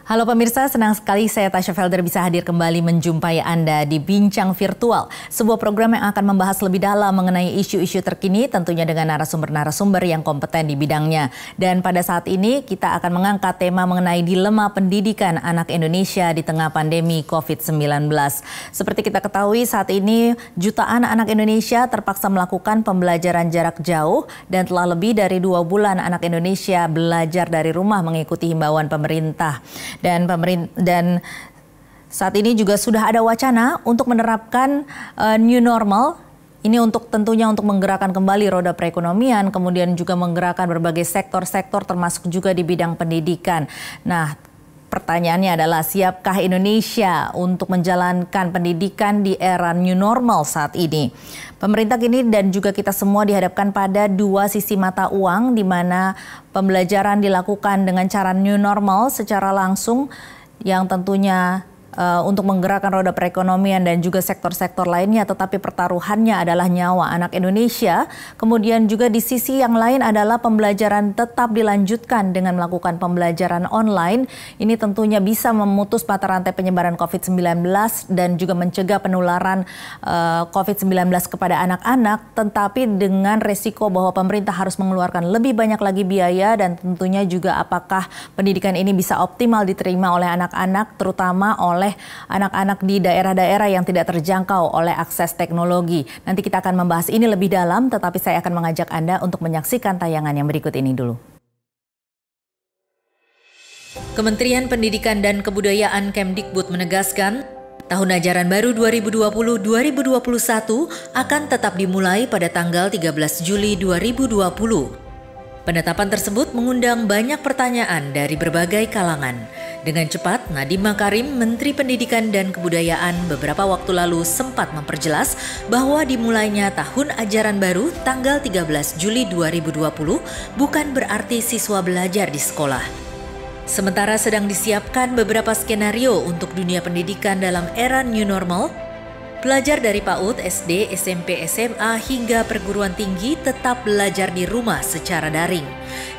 Halo pemirsa, senang sekali saya Tasya Felder bisa hadir kembali menjumpai Anda di Bincang Virtual, sebuah program yang akan membahas lebih dalam mengenai isu-isu terkini tentunya dengan narasumber-narasumber yang kompeten di bidangnya. Dan pada saat ini kita akan mengangkat tema mengenai dilema pendidikan anak Indonesia di tengah pandemi COVID-19. Seperti kita ketahui saat ini jutaan anak Indonesia terpaksa melakukan pembelajaran jarak jauh dan telah lebih dari 2 bulan anak Indonesia belajar dari rumah mengikuti himbauan pemerintah. Dan saat ini juga sudah ada wacana untuk menerapkan new normal. Ini tentunya untuk menggerakkan kembali roda perekonomian, kemudian juga menggerakkan berbagai sektor-sektor termasuk juga di bidang pendidikan. Nah, pertanyaannya adalah siapkah Indonesia untuk menjalankan pendidikan di era new normal saat ini? Pemerintah kini dan juga kita semua dihadapkan pada dua sisi mata uang di mana pembelajaran dilakukan dengan cara new normal secara langsung yang tentunya untuk menggerakkan roda perekonomian dan juga sektor-sektor lainnya, tetapi pertaruhannya adalah nyawa anak Indonesia. Kemudian juga di sisi yang lain adalah pembelajaran tetap dilanjutkan dengan melakukan pembelajaran online. Ini tentunya bisa memutus mata rantai penyebaran COVID-19 dan juga mencegah penularan COVID-19 kepada anak-anak, tetapi dengan resiko bahwa pemerintah harus mengeluarkan lebih banyak lagi biaya dan tentunya juga apakah pendidikan ini bisa optimal diterima oleh anak-anak, terutama oleh anak-anak di daerah-daerah yang tidak terjangkau oleh akses teknologi. Nanti kita akan membahas ini lebih dalam, tetapi saya akan mengajak Anda untuk menyaksikan tayangan yang berikut ini dulu. Kementerian Pendidikan dan Kebudayaan Kemdikbud menegaskan, tahun ajaran baru 2020-2021 akan tetap dimulai pada tanggal 13 Juli 2020. Penetapan tersebut mengundang banyak pertanyaan dari berbagai kalangan. Dengan cepat, Nadiem Makarim, Menteri Pendidikan dan Kebudayaan beberapa waktu lalu sempat memperjelas bahwa dimulainya tahun ajaran baru tanggal 13 Juli 2020 bukan berarti siswa belajar di sekolah. Sementara sedang disiapkan beberapa skenario untuk dunia pendidikan dalam era new normal, pelajar dari PAUD, SD, SMP, SMA hingga perguruan tinggi tetap belajar di rumah secara daring.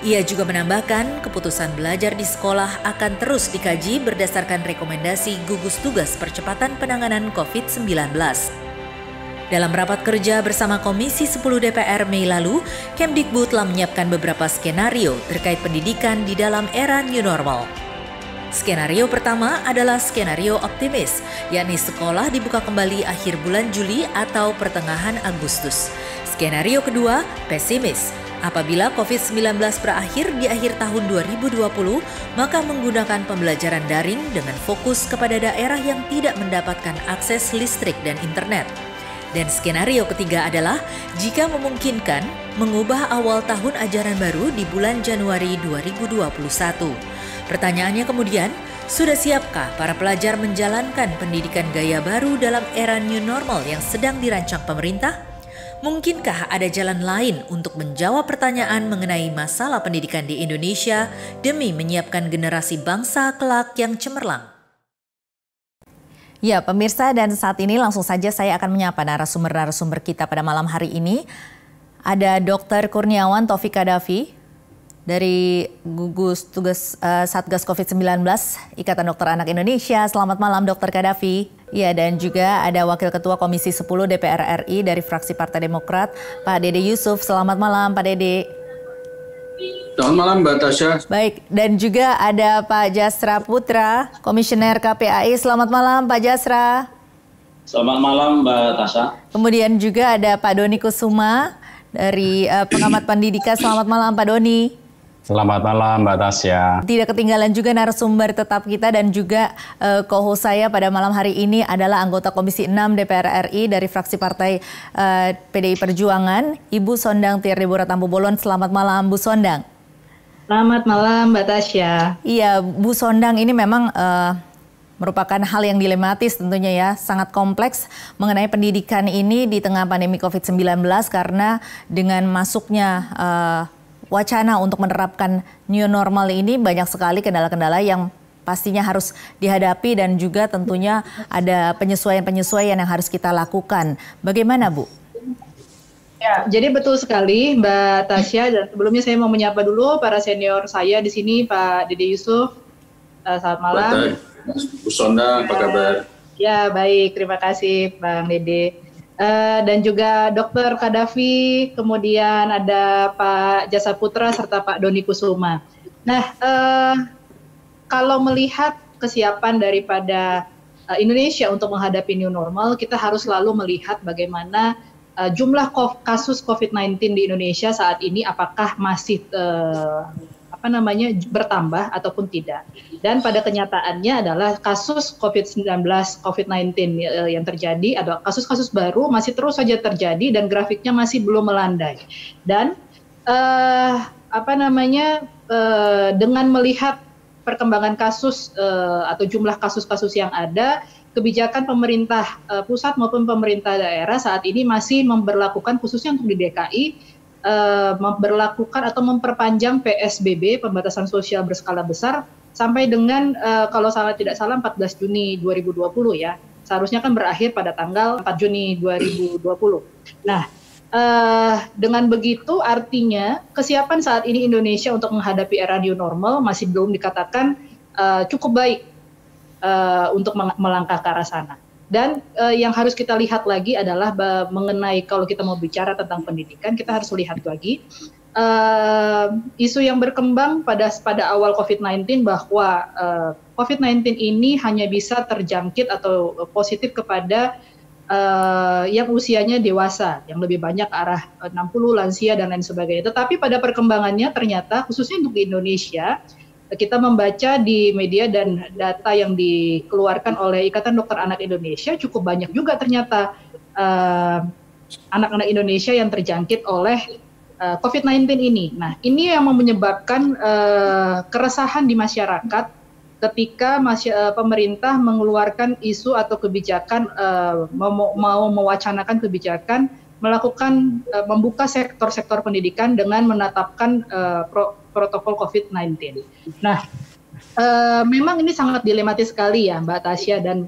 Ia juga menambahkan keputusan belajar di sekolah akan terus dikaji berdasarkan rekomendasi gugus tugas percepatan penanganan COVID-19. Dalam rapat kerja bersama Komisi 10 DPR Mei lalu, Kemdikbud telah menyiapkan beberapa skenario terkait pendidikan di dalam era new normal. Skenario pertama adalah skenario optimis, yakni sekolah dibuka kembali akhir bulan Juli atau pertengahan Agustus. Skenario kedua, pesimis. Apabila COVID-19 berakhir di akhir tahun 2020, maka menggunakan pembelajaran daring dengan fokus kepada daerah yang tidak mendapatkan akses listrik dan internet. Dan skenario ketiga adalah, jika memungkinkan, mengubah awal tahun ajaran baru di bulan Januari 2021. Pertanyaannya kemudian, sudah siapkah para pelajar menjalankan pendidikan gaya baru dalam era new normal yang sedang dirancang pemerintah? Mungkinkah ada jalan lain untuk menjawab pertanyaan mengenai masalah pendidikan di Indonesia demi menyiapkan generasi bangsa kelak yang cemerlang? Ya, pemirsa, dan saat ini langsung saja saya akan menyapa narasumber-narasumber kita pada malam hari ini. Ada Dr. Kurniawan Taufik Qaddafi dari gugus tugas Satgas COVID-19 Ikatan Dokter Anak Indonesia. Selamat malam Dr. Qaddafi. Ya, dan juga ada Wakil Ketua Komisi 10 DPR RI dari fraksi Partai Demokrat, Pak Dede Yusuf. Selamat malam Pak Dede. Selamat malam Mbak Tasya. Baik, dan juga ada Pak Jasra Putra, Komisioner KPAI. Selamat malam Pak Jasra. Selamat malam Mbak Tasya. Kemudian juga ada Pak Doni Kusuma dari Pengamat Pendidikan. Selamat malam Pak Doni. Selamat malam Mbak Tasya. Tidak ketinggalan juga narasumber tetap kita dan juga co-host saya pada malam hari ini adalah anggota Komisi 6 DPR RI dari fraksi Partai PDI Perjuangan, Ibu Sondang Tiar-Deborah Tampu-Bolon. Selamat malam Bu Sondang. Selamat malam Mbak Tasya. Iya Bu Sondang, ini memang merupakan hal yang dilematis tentunya ya, sangat kompleks mengenai pendidikan ini di tengah pandemi COVID-19 karena dengan masuknya wacana untuk menerapkan new normal ini banyak sekali kendala-kendala yang pastinya harus dihadapi dan juga tentunya ada penyesuaian-penyesuaian yang harus kita lakukan. Bagaimana Bu? Ya, jadi betul sekali Mbak Tasya, dan sebelumnya saya mau menyapa dulu para senior saya di sini, Pak Dede Yusuf, Selamat malam. Bu Sonda, apa kabar? Ya, baik. Terima kasih, Bang Dede. Dan juga Dr. Kadafi, kemudian ada Pak Jasa Putra, serta Pak Doni Kusuma. Nah, kalau melihat kesiapan daripada Indonesia untuk menghadapi new normal, kita harus selalu melihat bagaimana jumlah kasus COVID-19 di Indonesia saat ini apakah masih bertambah ataupun tidak. Dan pada kenyataannya adalah kasus COVID-19 yang terjadi adalah kasus-kasus baru masih terus saja terjadi dan grafiknya masih belum melandai. Dan dengan melihat perkembangan kasus atau jumlah kasus-kasus yang ada, kebijakan pemerintah pusat maupun pemerintah daerah saat ini masih memberlakukan, khususnya untuk di DKI, memberlakukan atau memperpanjang PSBB, pembatasan sosial berskala besar, sampai dengan kalau tidak salah 14 Juni 2020 ya. Seharusnya kan berakhir pada tanggal 4 Juni 2020. Nah, dengan begitu artinya kesiapan saat ini Indonesia untuk menghadapi era new normal masih belum dikatakan cukup baik untuk melangkah ke arah sana. Dan yang harus kita lihat lagi adalah mengenai kalau kita mau bicara tentang pendidikan, kita harus lihat lagi isu yang berkembang pada awal COVID-19 bahwa COVID-19 ini hanya bisa terjangkit atau positif kepada yang usianya dewasa, yang lebih banyak arah 60, lansia, dan lain sebagainya. Tetapi pada perkembangannya ternyata, khususnya untuk di Indonesia, kita membaca di media dan data yang dikeluarkan oleh Ikatan Dokter Anak Indonesia, cukup banyak juga ternyata anak-anak Indonesia yang terjangkit oleh COVID-19 ini. Nah, ini yang menyebabkan keresahan di masyarakat ketika pemerintah mengeluarkan isu atau kebijakan, mau mewacanakan kebijakan, membuka sektor-sektor pendidikan dengan menetapkan protokol COVID-19. Nah, memang ini sangat dilematis sekali ya Mbak Tasya dan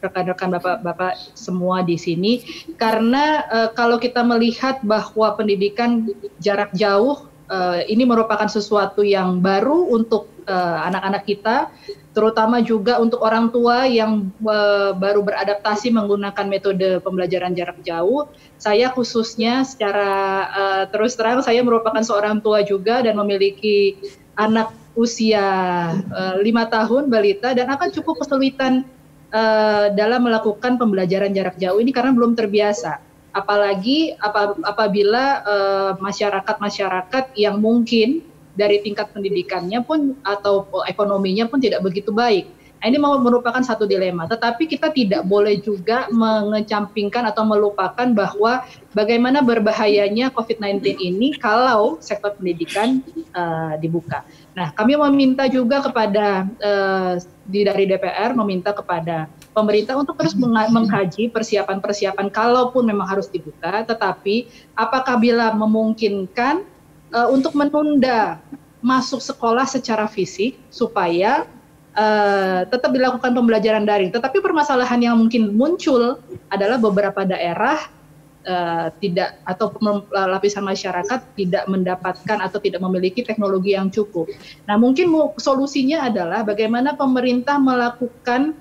rekan-rekan Bapak semua di sini, karena kalau kita melihat bahwa pendidikan jarak jauh ini merupakan sesuatu yang baru untuk anak-anak kita, terutama juga untuk orang tua yang baru beradaptasi menggunakan metode pembelajaran jarak jauh. Saya khususnya secara terus terang, saya merupakan seorang tua juga dan memiliki anak usia 5 tahun, balita, dan akan cukup kesulitan dalam melakukan pembelajaran jarak jauh ini karena belum terbiasa. Apalagi apabila masyarakat yang mungkin dari tingkat pendidikannya pun atau ekonominya pun tidak begitu baik. Nah, ini merupakan satu dilema. Tetapi kita tidak boleh juga mengecampingkan atau melupakan bahwa bagaimana berbahayanya COVID-19 ini kalau sektor pendidikan dibuka. Nah, kami meminta juga kepada dari DPR meminta kepada pemerintah untuk terus mengkaji persiapan-persiapan kalaupun memang harus dibuka, tetapi apakah bila memungkinkan untuk menunda masuk sekolah secara fisik supaya tetap dilakukan pembelajaran daring. Tetapi permasalahan yang mungkin muncul adalah beberapa daerah tidak atau lapisan masyarakat tidak mendapatkan atau tidak memiliki teknologi yang cukup. Nah, mungkin solusinya adalah bagaimana pemerintah melakukan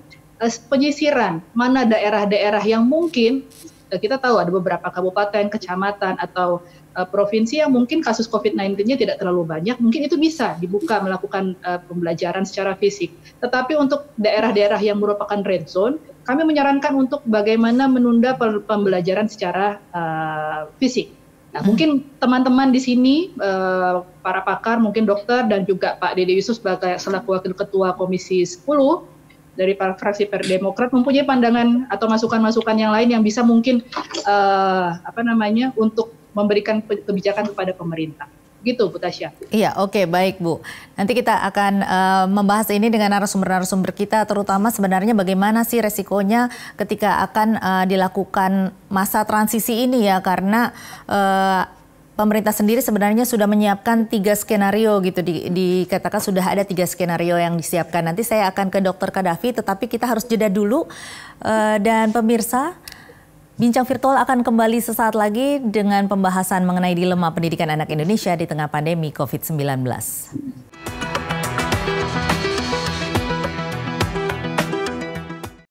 penyisiran mana daerah-daerah yang mungkin kita tahu ada beberapa kabupaten, kecamatan, atau provinsi yang mungkin kasus COVID-19-nya tidak terlalu banyak, mungkin itu bisa dibuka melakukan pembelajaran secara fisik. Tetapi untuk daerah-daerah yang merupakan red zone, kami menyarankan untuk bagaimana menunda pembelajaran secara fisik. Nah, mungkin teman-teman di sini, para pakar, mungkin dokter, dan juga Pak Dede Yusuf sebagai selaku Wakil Ketua Komisi 10, dari fraksi Demokrat mempunyai pandangan atau masukan-masukan yang lain yang bisa mungkin untuk memberikan kebijakan kepada pemerintah. Gitu, Bu Tasya. Iya, oke, baik Bu. Nanti kita akan membahas ini dengan narasumber-narasumber kita, terutama sebenarnya bagaimana sih resikonya ketika akan dilakukan masa transisi ini ya, karena pemerintah sendiri sebenarnya sudah menyiapkan 3 skenario gitu, dikatakan sudah ada 3 skenario yang disiapkan. Nanti saya akan ke Dr. Kadafi, tetapi kita harus jeda dulu. Dan pemirsa, Bincang Virtual akan kembali sesaat lagi dengan pembahasan mengenai dilema pendidikan anak Indonesia di tengah pandemi COVID-19.